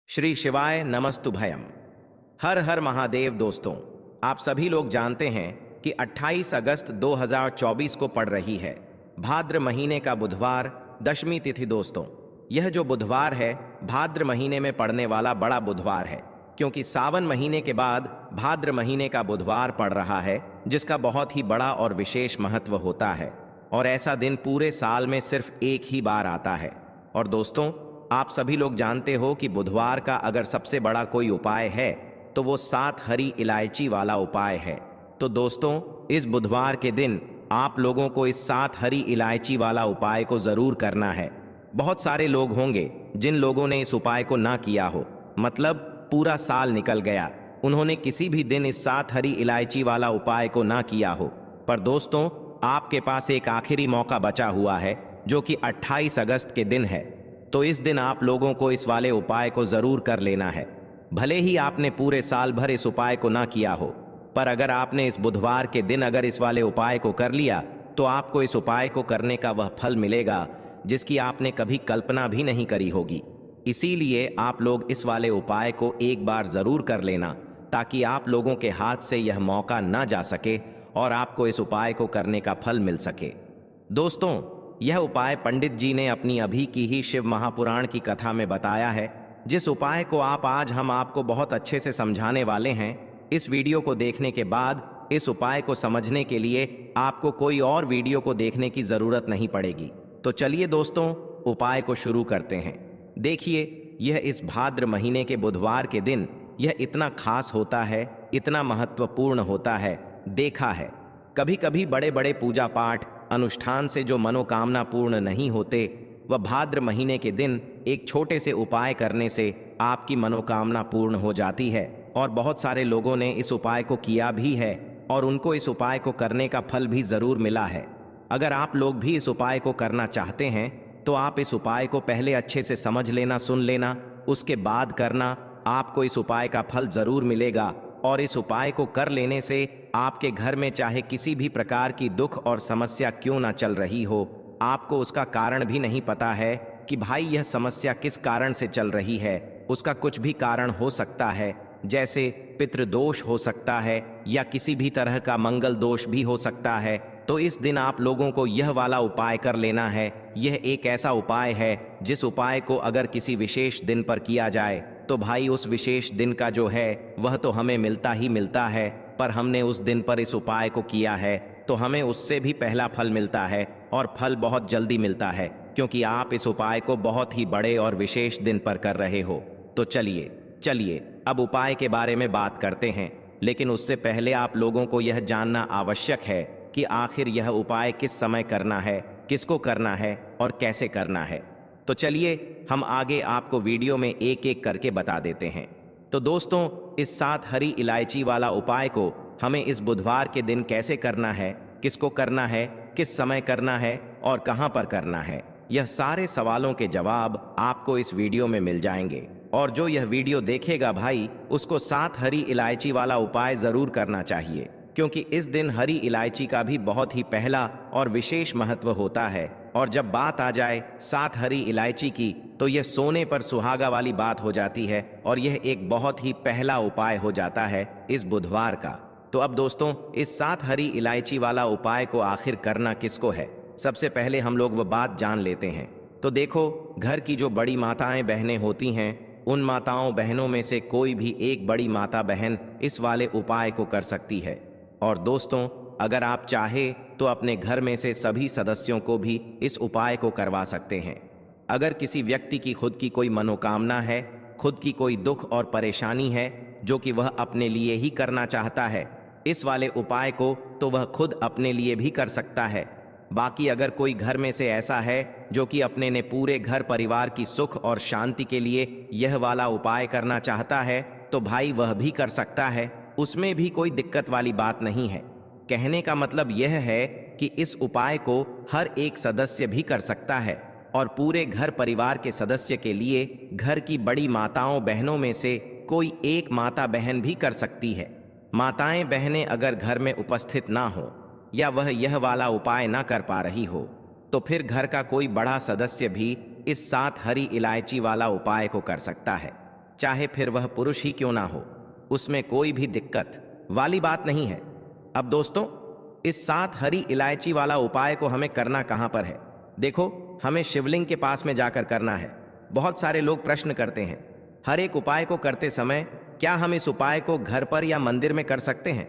श्री शिवाय नमस्तुभयम। हर हर महादेव। दोस्तों, आप सभी लोग जानते हैं कि 28 अगस्त 2024 को पड़ रही है भाद्र महीने का बुधवार, दशमी तिथि। दोस्तों, यह जो बुधवार है भाद्र महीने में पड़ने वाला बड़ा बुधवार है, क्योंकि सावन महीने के बाद भाद्र महीने का बुधवार पड़ रहा है, जिसका बहुत ही बड़ा और विशेष महत्व होता है। और ऐसा दिन पूरे साल में सिर्फ एक ही बार आता है। और दोस्तों, आप सभी लोग जानते हो कि बुधवार का अगर सबसे बड़ा कोई उपाय है तो वो 7 हरी इलायची वाला उपाय है। तो दोस्तों, इस बुधवार के दिन आप लोगों को इस 7 हरी इलायची वाला उपाय को जरूर करना है। बहुत सारे लोग होंगे जिन लोगों ने इस उपाय को ना किया हो, मतलब पूरा साल निकल गया, उन्होंने किसी भी दिन इस 7 हरी इलायची वाला उपाय को ना किया हो। पर दोस्तों, आपके पास एक आखिरी मौका बचा हुआ है, जो कि 28 अगस्त के दिन है। तो इस दिन आप लोगों को इस वाले उपाय को जरूर कर लेना है। भले ही आपने पूरे साल भर इस उपाय को ना किया हो, पर अगर आपने इस बुधवार के दिन अगर इस वाले उपाय को कर लिया तो आपको इस उपाय को करने का वह फल मिलेगा जिसकी आपने कभी कल्पना भी नहीं करी होगी। इसीलिए आप लोग इस वाले उपाय को एक बार जरूर कर लेना, ताकि आप लोगों के हाथ से यह मौका ना जा सके और आपको इस उपाय को करने का फल मिल सके। दोस्तों, यह उपाय पंडित जी ने अपनी अभी की ही शिव महापुराण की कथा में बताया है, जिस उपाय को आज हम आपको बहुत अच्छे से समझाने वाले हैं। इस वीडियो को देखने के बाद इस उपाय को समझने के लिए आपको कोई और वीडियो को देखने की जरूरत नहीं पड़ेगी। तो चलिए दोस्तों, उपाय को शुरू करते हैं। देखिए, यह इस भाद्र महीने के बुधवार के दिन यह इतना खास होता है, इतना महत्वपूर्ण होता है। देखा है, कभी कभी बड़े बड़े पूजा पाठ अनुष्ठान से जो मनोकामना पूर्ण नहीं होते, वह भाद्र महीने के दिन एक छोटे से उपाय करने से आपकी मनोकामना पूर्ण हो जाती है। और बहुत सारे लोगों ने इस उपाय को किया भी है और उनको इस उपाय को करने का फल भी जरूर मिला है। अगर आप लोग भी इस उपाय को करना चाहते हैं तो आप इस उपाय को पहले अच्छे से समझ लेना, सुन लेना, उसके बाद करना। आपको इस उपाय का फल जरूर मिलेगा। और इस उपाय को कर लेने से आपके घर में चाहे किसी भी प्रकार की दुख और समस्या क्यों ना चल रही हो, आपको उसका कारण भी नहीं पता है कि भाई यह समस्या किस कारण से चल रही है, उसका कुछ भी कारण हो सकता है। जैसे पितृदोष हो सकता है या किसी भी तरह का मंगल दोष भी हो सकता है। तो इस दिन आप लोगों को यह वाला उपाय कर लेना है। यह एक ऐसा उपाय है जिस उपाय को अगर किसी विशेष दिन पर किया जाए तो भाई उस विशेष दिन का जो है वह तो हमें मिलता ही मिलता है, पर हमने उस दिन पर इस उपाय को किया है तो हमें उससे भी पहला फल मिलता है, और फल बहुत जल्दी मिलता है, क्योंकि आप इस उपाय को बहुत ही बड़े और विशेष दिन पर कर रहे हो। तो चलिए अब उपाय के बारे में बात करते हैं। लेकिन उससे पहले आप लोगों को यह जानना आवश्यक है कि आखिर यह उपाय किस समय करना है, किसको करना है और कैसे करना है। तो चलिए हम आगे आपको वीडियो में एक एक करके बता देते हैं। तो दोस्तों, इस 7 हरी इलायची वाला उपाय को हमें इस बुधवार के दिन कैसे करना है, किसको करना है, किस समय करना है और कहां पर करना है, यह सारे सवालों के जवाब आपको इस वीडियो में मिल जाएंगे। और जो यह वीडियो देखेगा भाई, उसको 7 हरी इलायची वाला उपाय जरूर करना चाहिए, क्योंकि इस दिन हरी इलायची का भी बहुत ही पहला और विशेष महत्व होता है। और जब बात आ जाए 7 हरी इलायची की, तो यह सोने पर सुहागा वाली बात हो जाती है और यह एक बहुत ही पहला उपाय हो जाता है इस बुधवार का। तो अब दोस्तों, इस 7 हरी इलायची वाला उपाय को आखिर करना किसको है, सबसे पहले हम लोग वह बात जान लेते हैं। तो देखो, घर की जो बड़ी माताएं बहनें होती हैं, उन माताओं बहनों में से कोई भी एक बड़ी माता बहन इस वाले उपाय को कर सकती है। और दोस्तों, अगर आप चाहे तो अपने घर में से सभी सदस्यों को भी इस उपाय को करवा सकते हैं। अगर किसी व्यक्ति की खुद की कोई मनोकामना है, खुद की कोई दुख और परेशानी है जो कि वह अपने लिए ही करना चाहता है इस वाले उपाय को, तो वह खुद अपने लिए भी कर सकता है। बाकी अगर कोई घर में से ऐसा है जो कि अपने ने पूरे घर परिवार की सुख और शांति के लिए यह वाला उपाय करना चाहता है, तो भाई वह भी कर सकता है, उसमें भी कोई दिक्कत वाली बात नहीं है। कहने का मतलब यह है कि इस उपाय को हर एक सदस्य भी कर सकता है, और पूरे घर परिवार के सदस्य के लिए घर की बड़ी माताओं बहनों में से कोई एक माता बहन भी कर सकती है। माताएं बहनें अगर घर में उपस्थित ना हो या वह यह वाला उपाय ना कर पा रही हो, तो फिर घर का कोई बड़ा सदस्य भी इस 7 हरी इलायची वाला उपाय को कर सकता है। चाहे फिर वह पुरुष ही क्यों ना हो, उसमें कोई भी दिक्कत वाली बात नहीं है। अब दोस्तों, इस 7 हरी इलायची वाला उपाय को हमें करना कहां पर है? देखो, हमें शिवलिंग के पास में जाकर करना है। बहुत सारे लोग प्रश्न करते हैं, हर एक उपाय को करते समय क्या हम इस उपाय को घर पर या मंदिर में कर सकते हैं?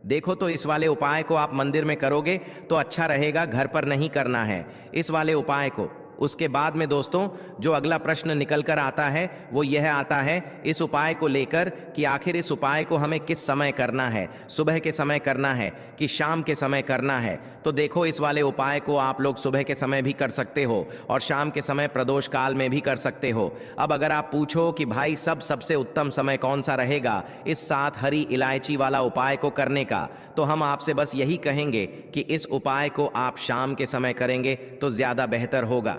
देखो, तो इस वाले उपाय को आप मंदिर में करोगे तो अच्छा रहेगा, घर पर नहीं करना है इस वाले उपाय को। उसके बाद में दोस्तों, जो अगला प्रश्न निकल कर आता है वो यह आता है इस उपाय को लेकर कि आखिर इस उपाय को हमें किस समय करना है, सुबह के समय करना है कि शाम के समय करना है? तो देखो, इस वाले उपाय को आप लोग सुबह के समय भी कर सकते हो और शाम के समय प्रदोष काल में भी कर सकते हो। अब अगर आप पूछो कि भाई सबसे उत्तम समय कौन सा रहेगा इस 7 हरी इलायची वाला उपाय को करने का, तो हम आपसे बस यही कहेंगे कि इस उपाय को आप शाम के समय करेंगे तो ज्यादा बेहतर होगा।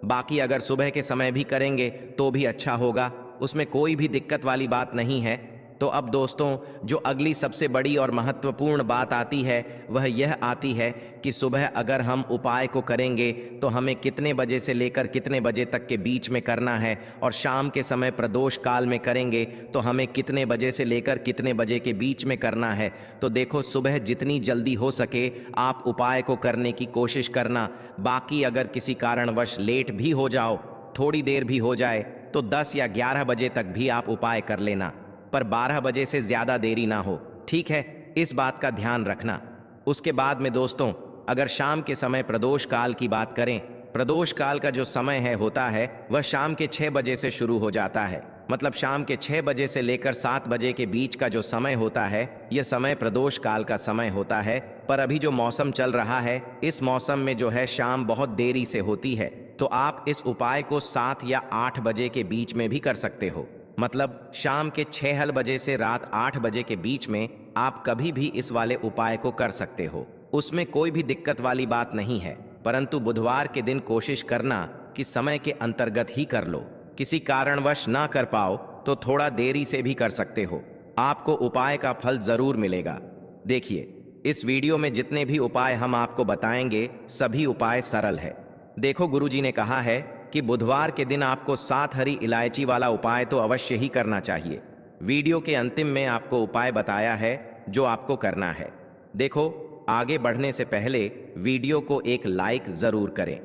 बाकी अगर सुबह के समय भी करेंगे तो भी अच्छा होगा, उसमें कोई भी दिक्कत वाली बात नहीं है। तो अब दोस्तों, जो अगली सबसे बड़ी और महत्वपूर्ण बात आती है वह यह आती है कि सुबह अगर हम उपाय को करेंगे तो हमें कितने बजे से लेकर कितने बजे तक के बीच में करना है, और शाम के समय प्रदोष काल में करेंगे तो हमें कितने बजे से लेकर कितने बजे के बीच में करना है। तो देखो, सुबह जितनी जल्दी हो सके आप उपाय को करने की कोशिश करना। बाकी अगर किसी कारणवश लेट भी हो जाओ, थोड़ी देर भी हो जाए, तो 10 या 11 बजे तक भी आप उपाय कर लेना, पर 12 बजे से ज्यादा देरी ना हो, ठीक है? इस बात का ध्यान रखना। उसके बाद में दोस्तों, अगर शाम के समय प्रदोष काल की बात करें, प्रदोष काल का जो समय है होता है वह शाम के 6 बजे से शुरू हो जाता है। मतलब शाम के 6 बजे से लेकर 7 बजे के बीच का जो समय होता है यह समय प्रदोष काल का समय होता है। पर अभी जो मौसम चल रहा है, इस मौसम में जो है शाम बहुत देरी से होती है, तो आप इस उपाय को 7 या 8 बजे के बीच में भी कर सकते हो। मतलब शाम के 6 बजे से रात 8 बजे के बीच में आप कभी भी इस वाले उपाय को कर सकते हो, उसमें कोई भी दिक्कत वाली बात नहीं है। परंतु बुधवार के दिन कोशिश करना कि समय के अंतर्गत ही कर लो। किसी कारणवश ना कर पाओ तो थोड़ा देरी से भी कर सकते हो, आपको उपाय का फल जरूर मिलेगा। देखिए, इस वीडियो में जितने भी उपाय हम आपको बताएंगे सभी उपाय सरल है। देखो, गुरुजी ने कहा है कि बुधवार के दिन आपको 7 हरी इलायची वाला उपाय तो अवश्य ही करना चाहिए। वीडियो के अंतिम में आपको उपाय बताया है जो आपको करना है। देखो, आगे बढ़ने से पहले वीडियो को एक लाइक जरूर करें।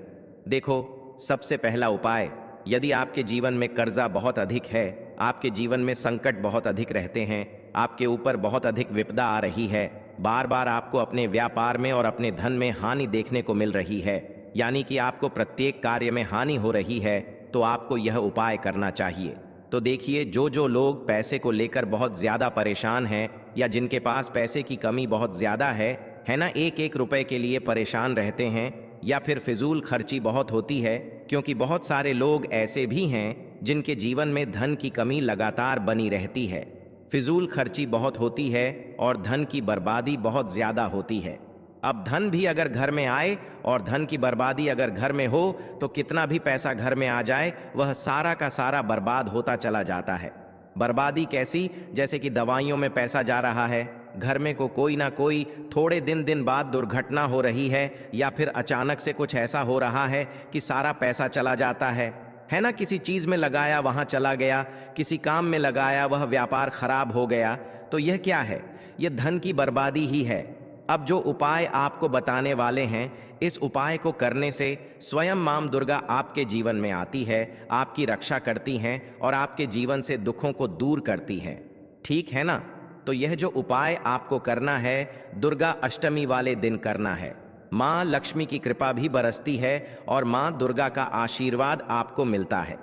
देखो, सबसे पहला उपाय, यदि आपके जीवन में कर्जा बहुत अधिक है, आपके जीवन में संकट बहुत अधिक रहते हैं, आपके ऊपर बहुत अधिक विपदा आ रही है, बार बार आपको अपने व्यापार में और अपने धन में हानि देखने को मिल रही है, यानी कि आपको प्रत्येक कार्य में हानि हो रही है, तो आपको यह उपाय करना चाहिए। तो देखिए, जो लोग पैसे को लेकर बहुत ज़्यादा परेशान हैं या जिनके पास पैसे की कमी बहुत ज़्यादा है ना, एक एक रुपए के लिए परेशान रहते हैं या फिर फिजूल खर्ची बहुत होती है, क्योंकि बहुत सारे लोग ऐसे भी हैं जिनके जीवन में धन की कमी लगातार बनी रहती है, फिजूल खर्ची बहुत होती है और धन की बर्बादी बहुत ज़्यादा होती है। अब धन भी अगर घर में आए और धन की बर्बादी अगर घर में हो तो कितना भी पैसा घर में आ जाए वह सारा का सारा बर्बाद होता चला जाता है। बर्बादी कैसी? जैसे कि दवाइयों में पैसा जा रहा है, घर में को कोई ना कोई थोड़े दिन बाद दुर्घटना हो रही है, या फिर अचानक से कुछ ऐसा हो रहा है कि सारा पैसा चला जाता है ना? किसी चीज़ में लगाया वहाँ चला गया, किसी काम में लगाया वह व्यापार खराब हो गया, तो यह क्या है? यह धन की बर्बादी ही है। अब जो उपाय आपको बताने वाले हैं, इस उपाय को करने से स्वयं मां दुर्गा आपके जीवन में आती है, आपकी रक्षा करती हैं और आपके जीवन से दुखों को दूर करती हैं, ठीक है ना? तो यह जो उपाय आपको करना है दुर्गा अष्टमी वाले दिन करना है। मां लक्ष्मी की कृपा भी बरसती है और मां दुर्गा का आशीर्वाद आपको मिलता है।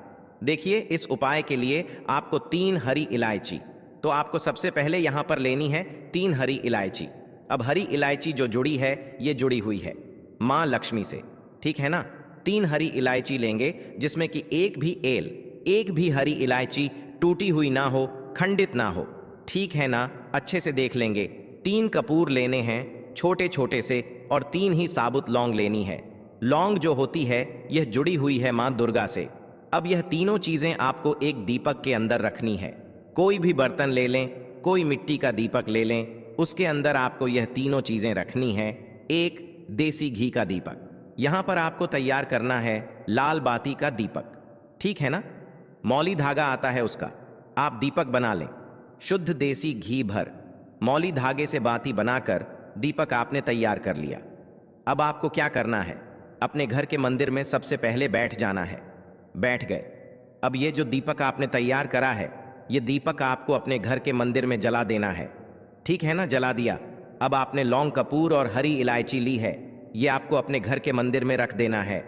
देखिए, इस उपाय के लिए आपको 3 हरी इलायची, तो आपको सबसे पहले यहां पर लेनी है 3 हरी इलायची। अब हरी इलायची जो जुड़ी है ये जुड़ी हुई है मां लक्ष्मी से, ठीक है ना? 3 हरी इलायची लेंगे जिसमें कि एक भी हरी इलायची टूटी हुई ना हो, खंडित ना हो, ठीक है ना? अच्छे से देख लेंगे। 3 कपूर लेने हैं छोटे छोटे से और 3 ही साबुत लौंग लेनी है। लौंग जो होती है यह जुड़ी हुई है मां दुर्गा से। अब यह तीनों चीजें आपको एक दीपक के अंदर रखनी है। कोई भी बर्तन ले लें, कोई मिट्टी का दीपक ले लें, उसके अंदर आपको यह तीनों चीजें रखनी है। एक देसी घी का दीपक, यहां पर आपको तैयार करना है लाल बाती का दीपक, ठीक है ना? मौली धागा आता है उसका, आप दीपक बना लें। शुद्ध देसी घी भर मौली धागे से बाती बनाकर दीपक आपने तैयार कर लिया। अब आपको क्या करना है, अपने घर के मंदिर में सबसे पहले बैठ जाना है। बैठ गए। अब ये जो दीपक आपने तैयार करा है, ये दीपक आपको अपने घर के मंदिर में जला देना है। ठीक है ना, जला दिया। अब आपने लौंग कपूर और हरी इलायची ली है, ये आपको अपने घर के मंदिर में रख देना है।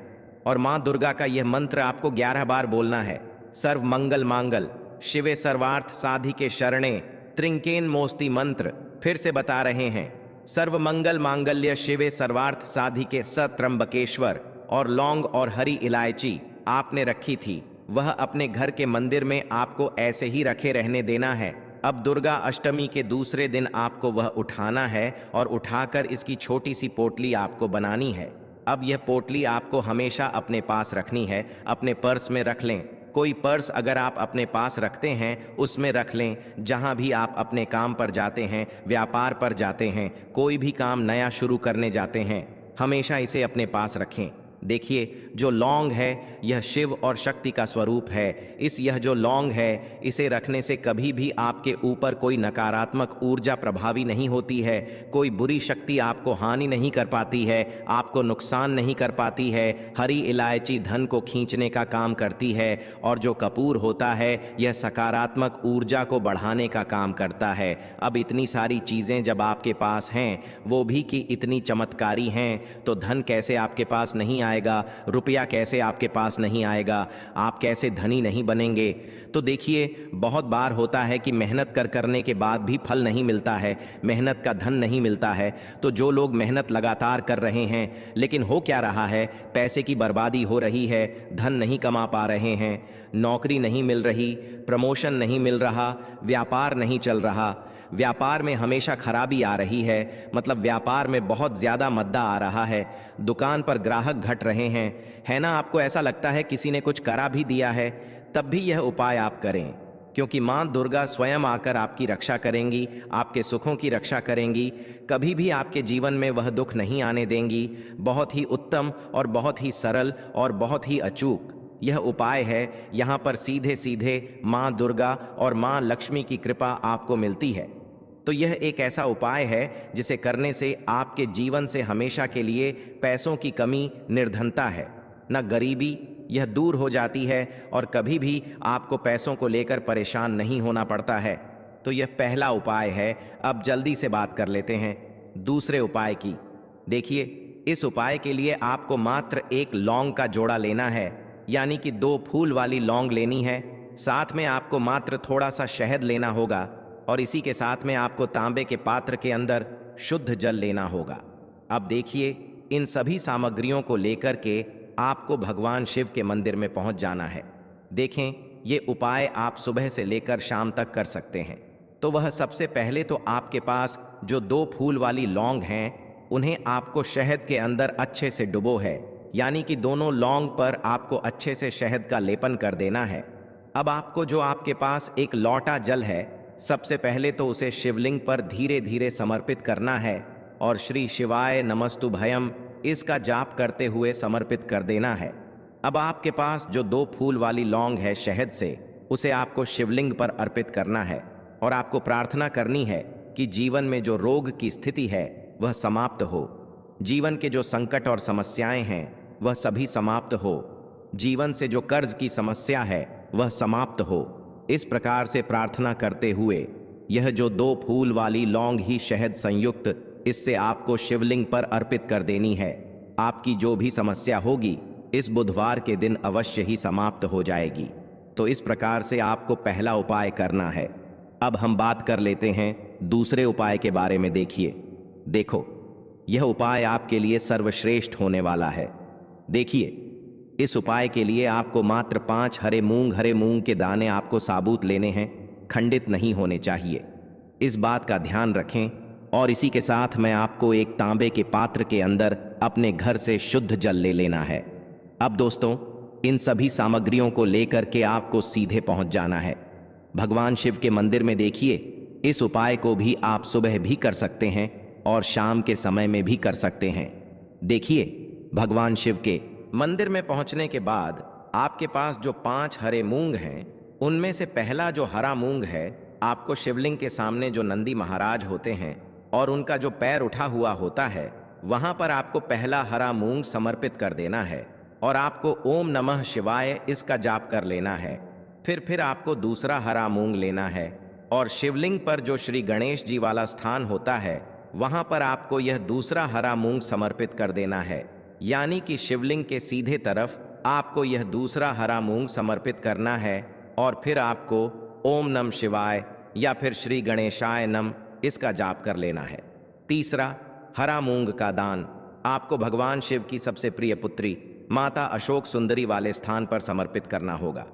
और माँ दुर्गा का यह मंत्र आपको 11 बार बोलना है। सर्व मंगल मांगल शिवे सर्वार्थ साधिके शरणे त्रिंकेन मोस्ति मंत्र फिर से बता रहे हैं। सर्व मंगल मांगल्य शिवे सर्वार्थ साधिके सत्रंबकेश्वर। और लौंग और हरी इलायची आपने रखी थी, वह अपने घर के मंदिर में आपको ऐसे ही रखे रहने देना है। अब दुर्गा अष्टमी के दूसरे दिन आपको वह उठाना है और उठाकर इसकी छोटी सी पोटली आपको बनानी है। अब यह पोटली आपको हमेशा अपने पास रखनी है, अपने पर्स में रख लें। कोई पर्स अगर आप अपने पास रखते हैं उसमें रख लें। जहां भी आप अपने काम पर जाते हैं, व्यापार पर जाते हैं, कोई भी काम नया शुरू करने जाते हैं, हमेशा इसे अपने पास रखें। देखिए, जो लौंग है यह शिव और शक्ति का स्वरूप है। यह जो लौंग है, इसे रखने से कभी भी आपके ऊपर कोई नकारात्मक ऊर्जा प्रभावी नहीं होती है। कोई बुरी शक्ति आपको हानि नहीं कर पाती है, आपको नुकसान नहीं कर पाती है। हरी इलायची धन को खींचने का काम करती है और जो कपूर होता है यह सकारात्मक ऊर्जा को बढ़ाने का काम करता है। अब इतनी सारी चीज़ें जब आपके पास हैं, वो भी कि इतनी चमत्कारी हैं, तो धन कैसे आपके पास नहीं आएगा, रुपया कैसे आपके पास नहीं आएगा, आप कैसे धनी नहीं बनेंगे। तो देखिए, बहुत बार होता है कि मेहनत करने के बाद भी फल नहीं मिलता है, मेहनत का धन नहीं मिलता है। तो जो लोग मेहनत लगातार कर रहे हैं लेकिन हो क्या रहा है, पैसे की बर्बादी हो रही है, धन नहीं कमा पा रहे हैं, नौकरी नहीं मिल रही, प्रमोशन नहीं मिल रहा, व्यापार नहीं चल रहा, व्यापार में हमेशा खराबी आ रही है, मतलब व्यापार में बहुत ज़्यादा मद्दा आ रहा है, दुकान पर ग्राहक घट रहे हैं, है ना। आपको ऐसा लगता है किसी ने कुछ करा भी दिया है, तब भी यह उपाय आप करें, क्योंकि माँ दुर्गा स्वयं आकर आपकी रक्षा करेंगी, आपके सुखों की रक्षा करेंगी। कभी भी आपके जीवन में वह दुख नहीं आने देंगी। बहुत ही उत्तम और बहुत ही सरल और बहुत ही अचूक यह उपाय है। यहाँ पर सीधे सीधे माँ दुर्गा और माँ लक्ष्मी की कृपा आपको मिलती है। तो यह एक ऐसा उपाय है जिसे करने से आपके जीवन से हमेशा के लिए पैसों की कमी, निर्धनता है न गरीबी, यह दूर हो जाती है और कभी भी आपको पैसों को लेकर परेशान नहीं होना पड़ता है। तो यह पहला उपाय है। अब जल्दी से बात कर लेते हैं दूसरे उपाय की। देखिए, इस उपाय के लिए आपको मात्र एक लौंग का जोड़ा लेना है, यानी कि 2 फूल वाली लौंग लेनी है। साथ में आपको मात्र थोड़ा सा शहद लेना होगा और इसी के साथ में आपको तांबे के पात्र के अंदर शुद्ध जल लेना होगा। अब देखिए, इन सभी सामग्रियों को लेकर के आपको भगवान शिव के मंदिर में पहुंच जाना है। देखें, ये उपाय आप सुबह से लेकर शाम तक कर सकते हैं। तो वह सबसे पहले तो आपके पास जो 2 फूल वाली लौंग हैं, उन्हें आपको शहद के अंदर अच्छे से डुबो है, यानी कि दोनों लौंग पर आपको अच्छे से शहद का लेपन कर देना है। अब आपको जो आपके पास एक लौटा जल है, सबसे पहले तो उसे शिवलिंग पर धीरे धीरे समर्पित करना है और श्री शिवाय नमस्तुभयम इसका जाप करते हुए समर्पित कर देना है। अब आपके पास जो 2 फूल वाली लौंग है शहद से, उसे आपको शिवलिंग पर अर्पित करना है और आपको प्रार्थना करनी है कि जीवन में जो रोग की स्थिति है वह समाप्त हो, जीवन के जो संकट और समस्याएं हैं वह सभी समाप्त हो, जीवन से जो कर्ज की समस्या है वह समाप्त हो। इस प्रकार से प्रार्थना करते हुए यह जो 2 फूल वाली लौंग ही शहद संयुक्त, इससे आपको शिवलिंग पर अर्पित कर देनी है। आपकी जो भी समस्या होगी इस बुधवार के दिन अवश्य ही समाप्त हो जाएगी। तो इस प्रकार से आपको पहला उपाय करना है। अब हम बात कर लेते हैं दूसरे उपाय के बारे में। देखो, यह उपाय आपके लिए सर्वश्रेष्ठ होने वाला है। देखिए, इस उपाय के लिए आपको मात्र 5 हरे मूंग के दाने आपको साबुत लेने हैं, खंडित नहीं होने चाहिए। इस बात का ध्यान रखें। और इसी के साथ मैं आपको एक तांबे के पात्र के अंदर अपने घर से शुद्ध जल ले लेना है। अब दोस्तों, इन सभी सामग्रियों को लेकर के आपको सीधे पहुंच जाना है भगवान शिव के मंदिर में। देखिए, इस उपाय को भी आप सुबह भी कर सकते हैं और शाम के समय में भी कर सकते हैं। देखिए, भगवान शिव के मंदिर में पहुंचने के बाद आपके पास जो 5 हरे मूंग हैं, उनमें से पहला जो हरा मूंग है, आपको शिवलिंग के सामने जो नंदी महाराज होते हैं और उनका जो पैर उठा हुआ होता है, वहां पर आपको पहला हरा मूंग समर्पित कर देना है और आपको ओम नमः शिवाय इसका जाप कर लेना है। फिर आपको दूसरा हरा मूंग लेना है और शिवलिंग पर जो श्री गणेश जी वाला स्थान होता है, वहां पर आपको यह दूसरा हरा मूंग समर्पित कर देना है। यानी कि शिवलिंग के सीधे तरफ आपको यह दूसरा हरा मूंग समर्पित करना है और फिर आपको ओम नम शिवाय या फिर श्री गणेशाय नम इसका जाप कर लेना है। तीसरा, हरा मूंग का दान आपको भगवान शिव की सबसे प्रिय पुत्री माता अशोक सुंदरी वाले स्थान पर समर्पित करना होगा।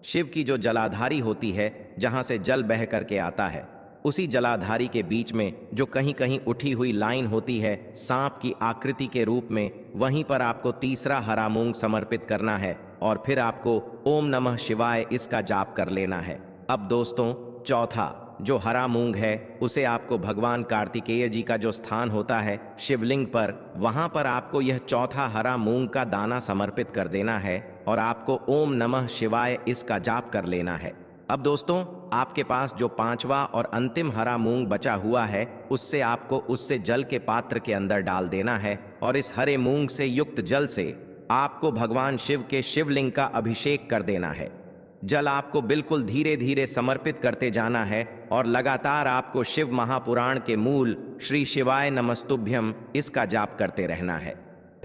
शिव की जो जलाधारी होती है, जहां से जल बह करके आता है, उसी जलाधारी के बीच में जो कहीं कहीं उठी हुई लाइन होती है सांप की आकृति के रूप में, वहीं पर आपको तीसरा हरा मूंग समर्पित करना है और फिर आपको ओम नमः शिवाय इसका जाप कर लेना है। अब दोस्तों, चौथा जो हरा मूंग है, उसे आपको भगवान कार्तिकेय जी का जो स्थान होता है शिवलिंग पर, वहां पर आपको यह चौथा हरा मूंग का दाना समर्पित कर देना है और आपको ओम नमः शिवाय इसका जाप कर लेना है। अब दोस्तों, आपके पास जो पांचवा और अंतिम हरा मूंग बचा हुआ है, उससे आपको उससे जल के पात्र के अंदर डाल देना है और इस हरे मूंग से युक्त जल से आपको भगवान शिव के शिवलिंग का अभिषेक कर देना है। जल आपको बिल्कुल धीरे धीरे समर्पित करते जाना है और लगातार आपको शिव महापुराण के मूल श्री शिवाय नमस्तुभ्यम इसका जाप करते रहना है।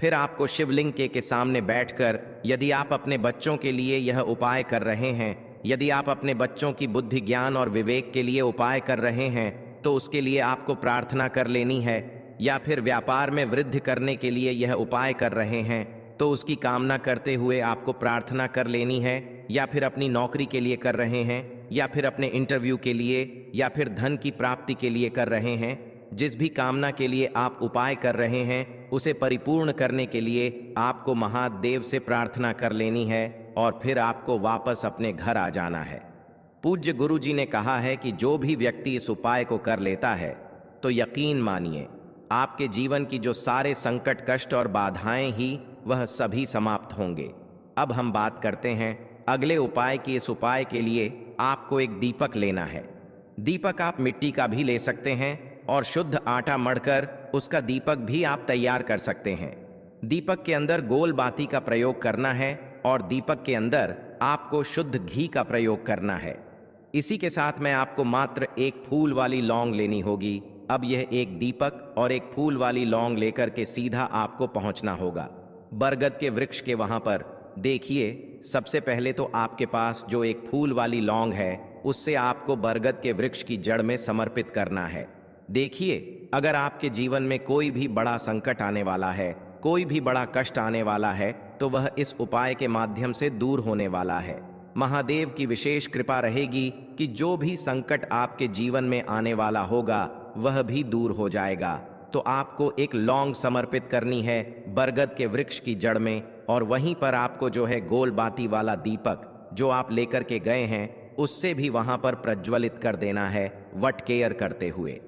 फिर आपको शिवलिंग के सामने बैठकर, यदि आप अपने बच्चों के लिए यह उपाय कर रहे हैं, यदि आप अपने बच्चों की बुद्धि ज्ञान और विवेक के लिए उपाय कर रहे हैं, तो उसके लिए आपको प्रार्थना कर लेनी है। या फिर व्यापार में वृद्धि करने के लिए यह उपाय कर रहे हैं, तो उसकी कामना करते हुए आपको प्रार्थना कर लेनी है। या फिर अपनी नौकरी के लिए कर रहे हैं, या फिर अपने इंटरव्यू के लिए, या फिर धन की प्राप्ति के लिए कर रहे हैं, जिस भी कामना के लिए आप उपाय कर रहे हैं, उसे परिपूर्ण करने के लिए आपको महादेव से प्रार्थना कर लेनी है और फिर आपको वापस अपने घर आ जाना है। पूज्य गुरु जी ने कहा है कि जो भी व्यक्ति इस उपाय को कर लेता है, तो यकीन मानिए आपके जीवन की जो सारे संकट, कष्ट और बाधाएं ही वह सभी समाप्त होंगे। अब हम बात करते हैं अगले उपाय की। इस उपाय के लिए आपको एक दीपक लेना है। दीपक आप मिट्टी का भी ले सकते हैं और शुद्ध आटा मढ़कर उसका दीपक भी आप तैयार कर सकते हैं। दीपक के अंदर गोल बाती का प्रयोग करना है और दीपक के अंदर आपको शुद्ध घी का प्रयोग करना है। इसी के साथ में आपको मात्र एक फूल वाली लौंग लेनी होगी। अब यह एक दीपक और एक फूल वाली लौंग लेकर के सीधा आपको पहुंचना होगा बरगद के वृक्ष के वहां पर। देखिए, सबसे पहले तो आपके पास जो एक फूल वाली लौंग है, उससे आपको बरगद के वृक्ष की जड़ में समर्पित करना है। देखिए, अगर आपके जीवन में कोई भी बड़ा संकट आने वाला है, कोई भी बड़ा कष्ट आने वाला है, तो वह इस उपाय के माध्यम से दूर होने वाला है। महादेव की विशेष कृपा रहेगी कि जो भी संकट आपके जीवन में आने वाला होगा, वह भी दूर हो जाएगा। तो आपको एक लौंग समर्पित करनी है बरगद के वृक्ष की जड़ में, और वहीं पर आपको जो है गोल बाती वाला दीपक जो आप लेकर के गए हैं, उससे भी वहां पर प्रज्वलित कर देना है वट केयर करते हुए।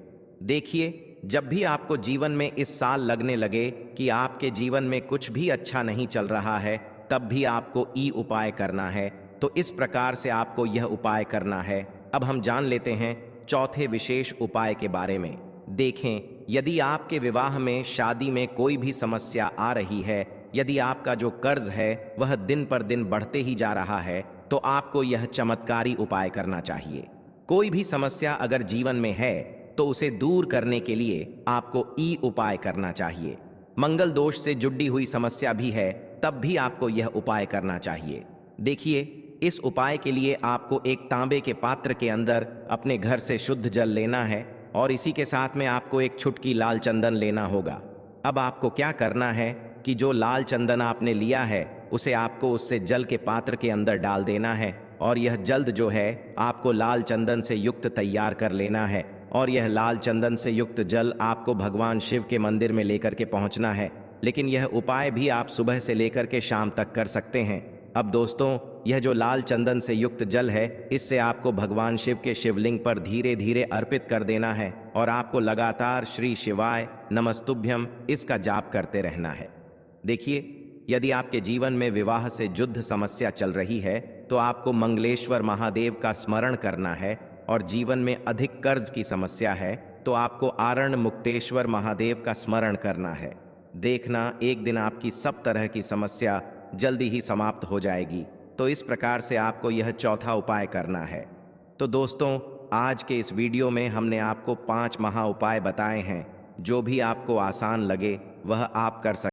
देखिए, जब भी आपको जीवन में इस साल लगने लगे कि आपके जीवन में कुछ भी अच्छा नहीं चल रहा है, तब भी आपको ई उपाय करना है। तो इस प्रकार से आपको यह उपाय करना है। अब हम जान लेते हैं चौथे विशेष उपाय के बारे में। देखें, यदि आपके विवाह में, शादी में कोई भी समस्या आ रही है, यदि आपका जो कर्ज है वह दिन पर दिन बढ़ते ही जा रहा है, तो आपको यह चमत्कारी उपाय करना चाहिए। कोई भी समस्या अगर जीवन में है, तो उसे दूर करने के लिए आपको ई उपाय करना चाहिए। मंगल दोष से जुड़ी हुई समस्या भी है, तब भी आपको यह उपाय करना चाहिए। देखिए, इस उपाय के लिए आपको एक तांबे के पात्र के अंदर अपने घर से शुद्ध जल लेना है और इसी के साथ में आपको एक छुटकी लाल चंदन लेना होगा। अब आपको क्या करना है कि जो लाल चंदन आपने लिया है, उसे आपको उससे जल के पात्र के अंदर डाल देना है और यह जल्द जो है आपको लाल चंदन से युक्त तैयार कर लेना है। और यह लाल चंदन से युक्त जल आपको भगवान शिव के मंदिर में लेकर के पहुंचना है। लेकिन यह उपाय भी आप सुबह से लेकर के शाम तक कर सकते हैं। अब दोस्तों, यह जो लाल चंदन से युक्त जल है, इससे आपको भगवान शिव के शिवलिंग पर धीरे धीरे अर्पित कर देना है और आपको लगातार श्री शिवाय नमस्तुभ्यम इसका जाप करते रहना है। देखिए, यदि आपके जीवन में विवाह से युद्ध समस्या चल रही है, तो आपको मंगलेश्वर महादेव का स्मरण करना है, और जीवन में अधिक कर्ज की समस्या है तो आपको आरण्य मुक्तेश्वर महादेव का स्मरण करना है। देखना एक दिन आपकी सब तरह की समस्या जल्दी ही समाप्त हो जाएगी। तो इस प्रकार से आपको यह चौथा उपाय करना है। तो दोस्तों, आज के इस वीडियो में हमने आपको 5 महा उपाय बताए हैं। जो भी आपको आसान लगे वह आप कर सकते हैं।